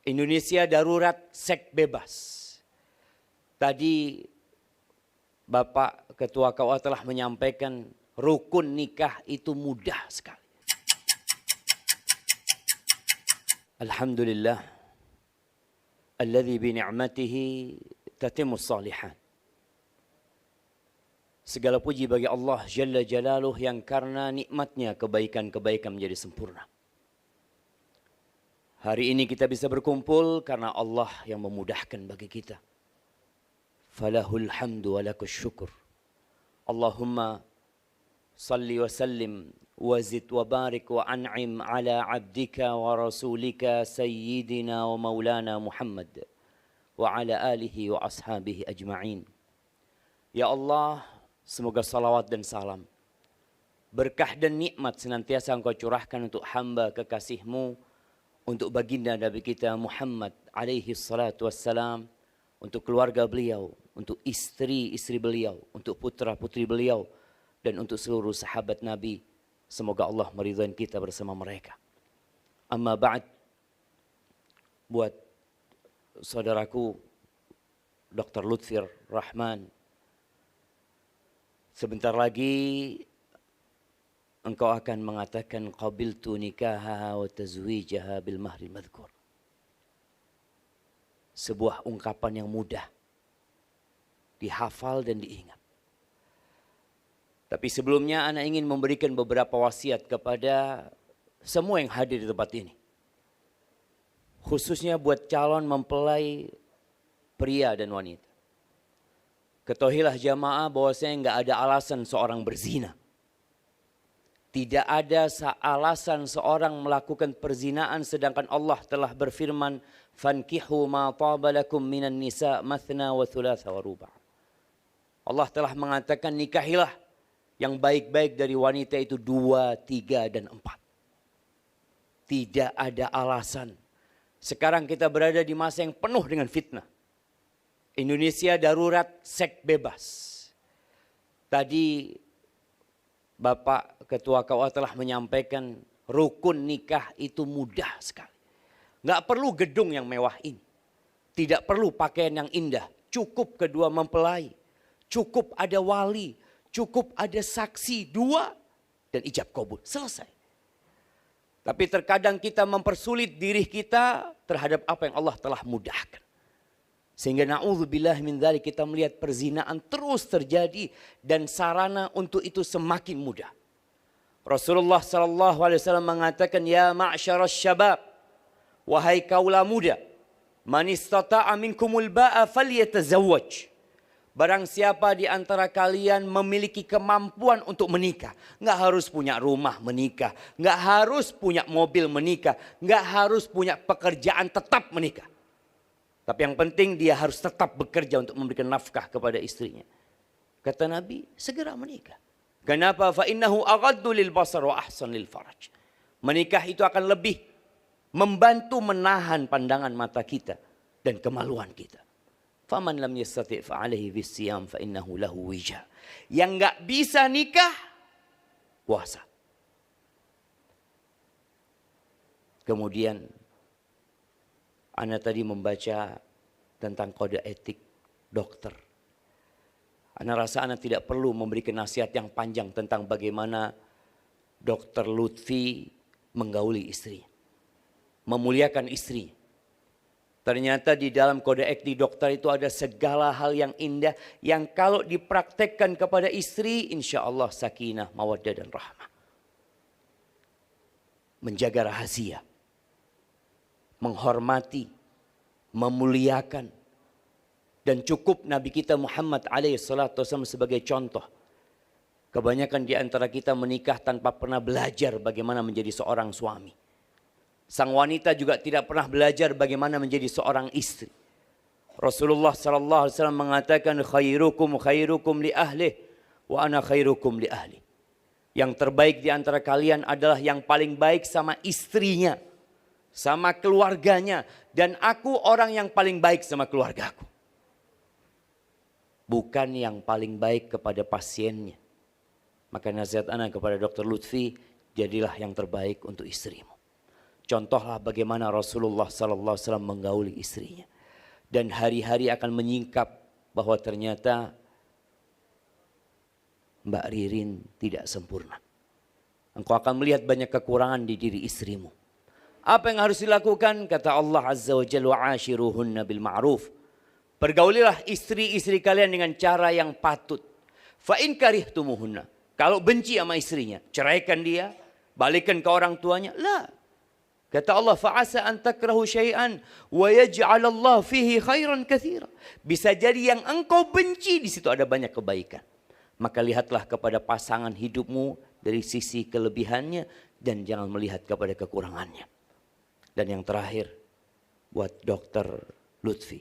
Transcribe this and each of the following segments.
Indonesia darurat seks bebas. Tadi Bapak Ketua KUA telah menyampaikan rukun nikah itu mudah sekali. Alhamdulillah. Alladzi bi ni'matihi tatimmus shalihat. Segala puji bagi Allah Jalla Jalaluh yang karena nikmatnya kebaikan-kebaikan menjadi sempurna. Hari ini kita bisa berkumpul karena Allah yang memudahkan bagi kita. Falahul hamdu wa lakus syukur. Allahumma salli wa sallim wa zid wa barik wa an'im ala abdika wa rasulika sayyidina wa maulana Muhammad wa ala alihi wa ashabihi ajma'in. Ya Allah, semoga salawat dan salam, berkah dan nikmat senantiasa Engkau curahkan untuk hamba kekasih-Mu, untuk baginda Nabi kita Muhammad alaihi salatu wassalam, untuk keluarga beliau, untuk istri-istri beliau, untuk putra-putri beliau, dan untuk seluruh sahabat Nabi. Semoga Allah meridhai kita bersama mereka. Amma ba'd, buat saudaraku Dr. Lutfir Rahman, sebentar lagi engkau akan mengatakan qabiltu nikahaha wa tazwijaha bil mahril madhkur. Sebuah ungkapan yang mudah dihafal dan diingat. Tapi sebelumnya ana ingin memberikan beberapa wasiat kepada semua yang hadir di tempat ini. Khususnya buat calon mempelai pria dan wanita. Ketahuilah jamaah bahwasanya enggak ada alasan seorang berzina. Tidak ada alasan seorang melakukan perzinaan sedangkan Allah telah berfirman, "Fankihu ma taba lakum minan nisa mathna wa thulatha wa ruba'." Allah telah mengatakan nikahilah yang baik-baik dari wanita itu 2, 3 dan 4. Tidak ada alasan. Sekarang kita berada di masa yang penuh dengan fitnah. Indonesia darurat seks bebas. Tadi Bapak Ketua KUA telah menyampaikan rukun nikah itu mudah sekali. Nggak perlu gedung yang mewah ini. Tidak perlu pakaian yang indah. Cukup kedua mempelai. Cukup ada wali. Cukup ada saksi 2 dan ijab kabul. Selesai. Tapi terkadang kita mempersulit diri kita terhadap apa yang Allah telah mudahkan. Sehingga na'udzubillah min dzalik kita melihat perzinaan terus terjadi dan sarana untuk itu semakin mudah. Rasulullah sallallahu alaihi wasallam mengatakan, "Ya ma'syaras syabab, wahai kaula muda, man istata'a minkumul ba'a falyatazawwaj." Barang siapa di antara kalian memiliki kemampuan untuk menikah, enggak harus punya rumah menikah, enggak harus punya mobil menikah, enggak harus punya pekerjaan tetap menikah. Tapi yang penting dia harus tetap bekerja untuk memberikan nafkah kepada istrinya. Kata Nabi, segera menikah. Kenapa? Fa innahu aghaddu lil basar wa ahsan lil faraj. Menikah itu akan lebih membantu menahan pandangan mata kita dan kemaluan kita. Faman lam yastati' fa alaihi bisiyam fa innahu lahu wija. Yang enggak bisa nikah, puasa. Kemudian ana tadi membaca tentang kode etik dokter. Ana rasa ana tidak perlu memberikan nasihat yang panjang tentang bagaimana Dr. Lutfi menggauli istri, memuliakan istri. Ternyata di dalam kode etik dokter itu ada segala hal yang indah yang kalau dipraktekkan kepada istri, insya Allah sakinah, mawaddah dan rahmah. Menjaga rahasia, menghormati, memuliakan, dan cukup Nabi kita Muhammad alaihissalam sebagai contoh. Kebanyakan di antara kita menikah tanpa pernah belajar bagaimana menjadi seorang suami. Sang wanita juga tidak pernah belajar bagaimana menjadi seorang istri. Rasulullah sallallahu alaihi wasallam mengatakan khairukum li ahli wa ana khairukum li ahli. Yang terbaik di antara kalian adalah yang paling baik sama istrinya, sama keluarganya, dan aku orang yang paling baik sama keluargaku. Bukan yang paling baik kepada pasiennya. Maka nasihat anak kepada Dr. Lutfi, jadilah yang terbaik untuk istrimu. Contohlah bagaimana Rasulullah sallallahu alaihi wasallam menggauli istrinya. Dan hari-hari akan menyingkap bahwa ternyata Mbak Ririn tidak sempurna. Engkau akan melihat banyak kekurangan di diri istrimu. Apa yang harus dilakukan? Kata Allah Azza wa Jalla, wa'ashiruhunna bil ma'ruf. Pergaulilah istri-istri kalian dengan cara yang patut. Fa in karihtumuhunna. Kalau benci sama istrinya, ceraikan dia, balikan ke orang tuanya. La. Kata Allah, fa'asa an takrahu syai'an wa yaj'alallahu fihi khairan katsira. Bisa jadi yang engkau benci di situ ada banyak kebaikan. Maka lihatlah kepada pasangan hidupmu dari sisi kelebihannya dan jangan melihat kepada kekurangannya. Dan yang terakhir, buat Dokter Lutfi,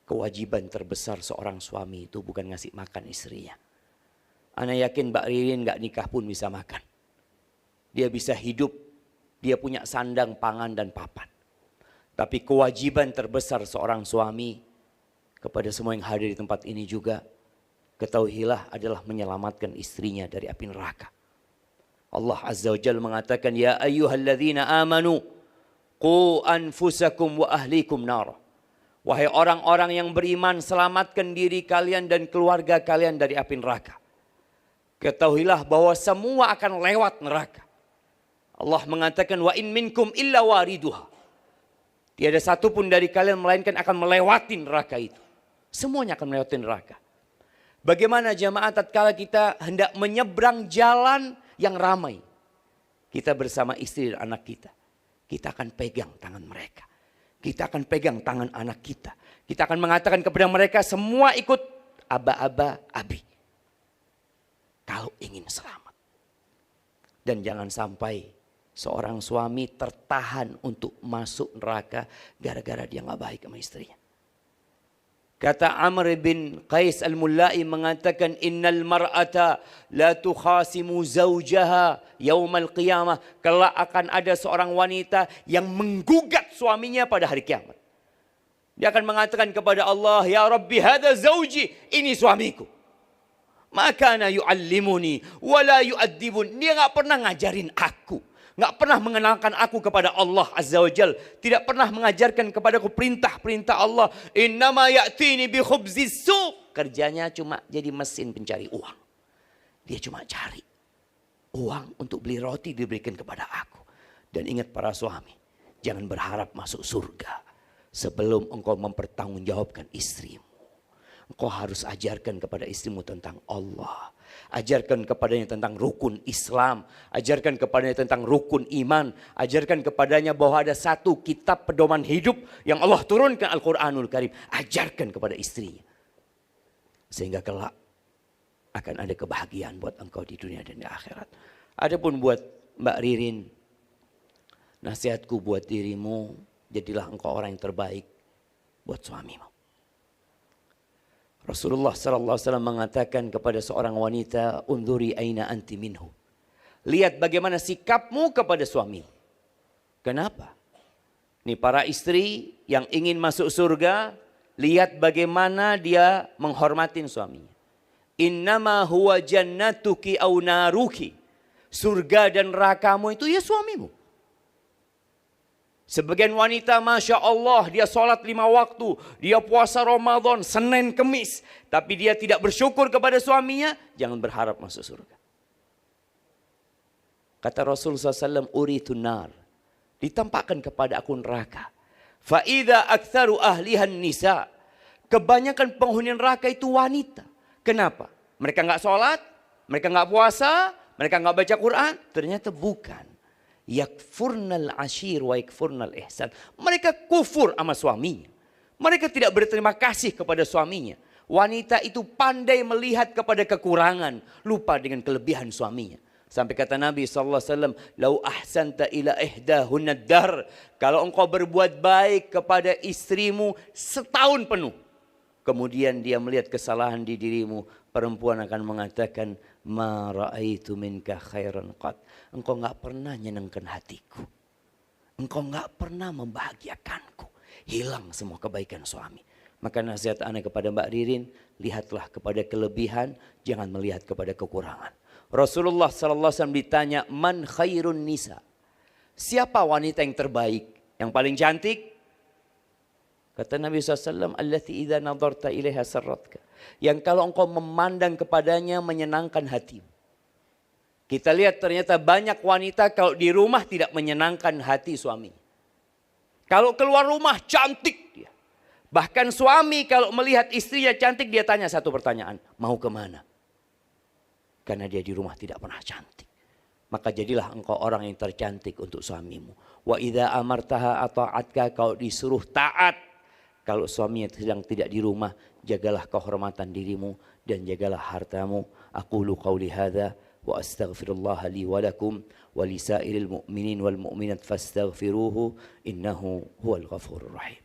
kewajiban terbesar seorang suami itu bukan ngasih makan istrinya. Ana yakin Mbak Ririn gak nikah pun bisa makan. Dia bisa hidup, dia punya sandang, pangan dan papan. Tapi kewajiban terbesar seorang suami kepada semua yang hadir di tempat ini juga, ketahuilah adalah menyelamatkan istrinya dari api neraka. Allah Azza wa Jalla mengatakan, ya ayyuhalladzina amanu qu anfusakum wa ahlikum nar. Wahai orang-orang yang beriman, selamatkan diri kalian dan keluarga kalian dari api neraka. Ketahuilah bahwa semua akan lewat neraka. Allah mengatakan, wa in minkum illa wariduha. Tiada satu pun dari kalian melainkan akan melewati neraka itu. Semuanya akan melewati neraka. Bagaimana jamaah tatkala kita hendak menyeberang jalan yang ramai. Kita bersama istri dan anak kita. Kita akan pegang tangan mereka. Kita akan pegang tangan anak kita. Kita akan mengatakan kepada mereka semua ikut aba-aba abi. Kalau ingin selamat. Dan jangan sampai seorang suami tertahan untuk masuk neraka gara-gara dia gak baik sama istrinya. Kata Amr bin Qais al-Mullai mengatakan, innal mar'ata la tukhasimu zawjaha yaumal qiyamah. Kelak akan ada seorang wanita yang menggugat suaminya pada hari kiamat. Dia akan mengatakan kepada Allah, ya Rabbi hadza zawji, ini suamiku. Maka ana yu'allimuni wala yu'addibun. Dia gak pernah ngajarin aku. Nggak pernah mengenalkan aku kepada Allah Azza wa Jal. Tidak pernah mengajarkan kepadaku perintah-perintah Allah. Innama ya'tini bi khubzis suq. Kerjanya cuma jadi mesin pencari uang. Dia cuma cari uang untuk beli roti diberikan kepada aku. Dan ingat para suami, jangan berharap masuk surga sebelum engkau mempertanggungjawabkan istrimu. Engkau harus ajarkan kepada istrimu tentang Allah. Ajarkan kepadanya tentang rukun Islam. Ajarkan kepadanya tentang rukun iman. Ajarkan kepadanya bahwa ada satu kitab pedoman hidup yang Allah turunkan, Al-Quranul Karim. Ajarkan kepada istrinya. Sehingga kelak akan ada kebahagiaan buat engkau di dunia dan di akhirat. Adapun buat Mbak Ririn, nasihatku buat dirimu, jadilah engkau orang yang terbaik buat suamimu. Rasulullah sallallahu alaihi wasallam mengatakan kepada seorang wanita, "Undhuri aina anti minhu." Lihat bagaimana sikapmu kepada suami. Kenapa? Nih para istri yang ingin masuk surga, lihat bagaimana dia menghormatin suaminya. Innama huwa jannatuki au naruki. Surga dan nerakamu itu ya suamimu. Sebagian wanita Masya Allah dia sholat 5 waktu. Dia puasa Ramadan, Senin, Kemis. Tapi dia tidak bersyukur kepada suaminya. Jangan berharap masuk surga. Kata Rasulullah SAW, uritun nar. Ditampakkan kepada aku neraka. Fa'idha aktsaru ahlihan nisa. Kebanyakan penghuni neraka itu wanita. Kenapa? Mereka nggak sholat, mereka nggak puasa, mereka nggak baca Quran. Ternyata bukan. Yakfurnal ashir wa yakfurnal ihsan. Mereka kufur sama suaminya. Mereka tidak berterima kasih kepada suaminya. Wanita itu pandai melihat kepada kekurangan, lupa dengan kelebihan suaminya. Sampai kata Nabi SAW, "Lau ahsanta ila ihdahunna dar." Kalau engkau berbuat baik kepada istrimu setahun penuh, kemudian dia melihat kesalahan di dirimu, perempuan akan mengatakan, "Ma ra'aitu minka khairan qat." Engkau enggak pernah nyenangkan hatiku. Engkau enggak pernah membahagiakanku. Hilang semua kebaikan suami. Maka nasihat anak kepada Mbak Ririn, lihatlah kepada kelebihan, jangan melihat kepada kekurangan. Rasulullah SAW ditanya, "Man khairun nisa?" Siapa wanita yang terbaik? Yang paling cantik? Kata Nabi SAW, allati idza nadarta ilaiha sarratka. Yang kalau engkau memandang kepadanya menyenangkan hatimu. Kita lihat ternyata banyak wanita kalau di rumah tidak menyenangkan hati suami. Kalau keluar rumah cantik dia. Bahkan suami kalau melihat istrinya cantik dia tanya satu pertanyaan. Mau kemana? Karena dia di rumah tidak pernah cantik. Maka jadilah engkau orang yang tercantik untuk suamimu. Wa idza amartaha ata'atka, kalau disuruh taat. Kalau suaminya sedang tidak di rumah, jagalah kehormatan dirimu dan jagalah hartamu. Aqulu qauli hadza wa astaghfirullah li wa lakum wa lisairil mu'minin wal mu'minat fastaghfiruhu innahu huwal ghafurur rahim.